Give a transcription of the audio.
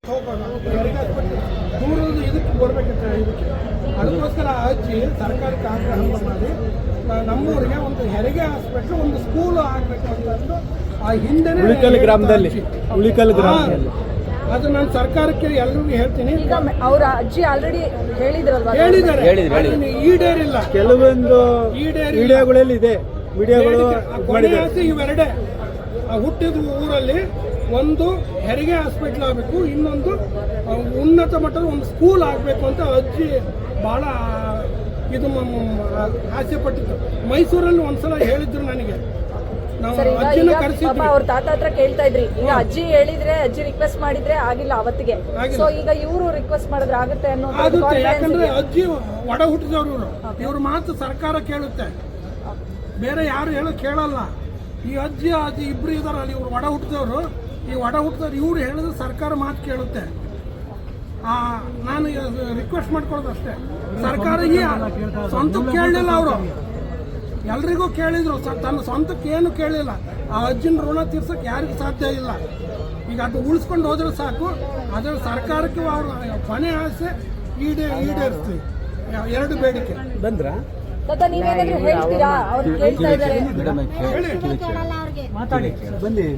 ದೂರದ ಇದಕ್ಕೆ ಬರ್ಬೇಕಿತ್ತು ಇದಕ್ಕೆ ಅದಕ್ಕೋಸ್ಕರ ಅಜ್ಜಿ ಸರ್ಕಾರಕ್ಕೆ ಆಗ್ರಹ ಮಾಡಿ ನಮ್ಮೂರಿಗೆ ಒಂದು ಹೆರಿಗೆ ಹಾಸ್ಪಿಟ್ಲ್ ಒಂದು ಸ್ಕೂಲ್ ಆಗಬೇಕು ಅಂತಂದು ಆ ಹಿಂದೆ ಉಳಿಕಲ್ ಗ್ರಾಮದಲ್ಲಿ ಅದು ನಾನು ಸರ್ಕಾರಕ್ಕೆ ಎಲ್ರಿಗೂ ಹೇಳ್ತೀನಿ. ಈಗ ಅವರ ಅಜ್ಜಿ ಆಲ್ರೆಡಿ ಹೇಳಿದ್ದಾರೆ ಈಡೇರಿಲ್ಲ. ಕೆಲವೊಂದು ವಿಡಿಯೋಗಳಲ್ಲಿ ಇದೆ ಇವೆರಡೇ ಹುಟ್ಟಿದ ಊರಲ್ಲಿ ಒಂದು ಹೆರಿಗೆ ಹಾಸ್ಪಿಟ್ಲ್ ಆಗಬೇಕು, ಇನ್ನೊಂದು ಉನ್ನತ ಮಟ್ಟದ ಒಂದು ಸ್ಕೂಲ್ ಆಗಬೇಕು ಅಂತ ಅಜ್ಜಿ ಭಾಳ ಇದು ಆಸೆ ಪಟ್ಟಿದ್ದು. ಮೈಸೂರಲ್ಲಿ ಒಂದ್ಸಲ ಹೇಳಿದ್ರು ನನಗೆ. ನಾವು ಅಜ್ಜಿನ ಕರೆಸಿದ್ವಿ, ಅವ್ರ ತಾತ ಹತ್ರ ಕೇಳ್ತಾ ಇದ್ರಿ. ಈಗ ಅಜ್ಜಿ ಹೇಳಿದ್ರೆ, ಅಜ್ಜಿ ರಿಕ್ವೆಸ್ಟ್ ಮಾಡಿದ್ರೆ ಆಗಿಲ್ಲ ಅವತ್ತಿಗೆ. ಸೊ ಈಗ ಇವರು ರಿಕ್ವೆಸ್ಟ್ ಮಾಡಿದ್ರೆ ಆಗುತ್ತೆ ಅನ್ನೋದು ಆಗುತ್ತೆ. ಯಾಕಂದ್ರೆ ಅಜ್ಜಿ ಒಡ ಹುಟ್ಟಿದವ್ರು ಇವ್ರ ಮಾತು ಸರ್ಕಾರ ಕೇಳುತ್ತೆ, ಬೇರೆ ಯಾರು ಕೇಳಲ್ಲ. ಈ ಅಜ್ಜಿ ಇಬ್ರು ಇದಾರಲ್ಲ, ಇವ್ರು ಒಡ ಹುಟ್ಟಿದವರು. ಈ ಒಡ ಹುಟ್ಟಿದವ್ರು ಇವ್ರು ಹೇಳಿದ್ರೆ ಸರ್ಕಾರ ಮಾತು ಕೇಳುತ್ತೆ. ನಾನು ರಿಕ್ವೆಸ್ಟ್ ಮಾಡ್ಕೊಳ್ಳೋದು ಅಷ್ಟೇ. ಸರ್ಕಾರ ಈ ಸ್ವಂತಕ್ಕೆ ಕೇಳಲಿಲ್ಲ, ಅವರು ಎಲ್ರಿಗೂ ಕೇಳಿದ್ರು, ತನ್ನ ಸ್ವಂತಕ್ಕೆ ಏನು ಕೇಳಲಿಲ್ಲ. ಆ ಅಜ್ಜಿನ ಋಣ ತೀರ್ಸಕ್ಕೆ ಯಾರಿಗೂ ಸಾಧ್ಯ ಇಲ್ಲ. ಈಗ ಅದು ಉಳಿಸ್ಕೊಂಡು ಹೋದ್ರೆ ಸಾಕು. ಅದರ ಸರ್ಕಾರಕ್ಕೆ ಅವ್ರ ಕೊನೆ ಆಸೆ ಈಡೇರಿಸ್ತೀವಿ. ಎರಡು ಬೇಡಿಕೆ ಬಂದ್ರ ನೀವೇನಾದ್ರೂ ಹೇಳ್ತೀರಾ? ಅವ್ರು ಕೇಳ್ತಾ ಇದ್ದಾರೆ, ಬನ್ನಿ.